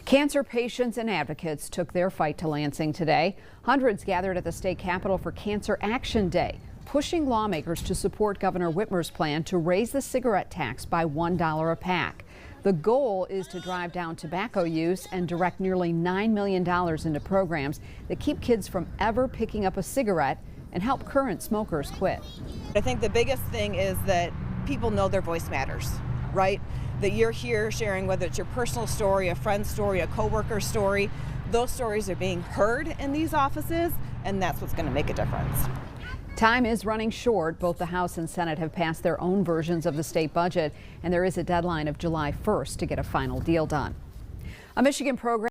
Cancer patients and advocates took their fight to Lansing today. Hundreds gathered at the state capitol for Cancer Action Day, pushing lawmakers to support Governor Whitmer's plan to raise the cigarette tax by $1 a pack. The goal is to drive down tobacco use and direct nearly $9 million into programs that keep kids from ever picking up a cigarette and help current smokers quit. I think the biggest thing is that people know their voice matters, right? That you're here sharing, whether it's your personal story, a friend's story, a coworker story. Those stories are being heard in these offices, and that's what's going to make a difference. Time is running short. Both the House and Senate have passed their own versions of the state budget, and there is a deadline of July 1st to get a final deal done. A Michigan program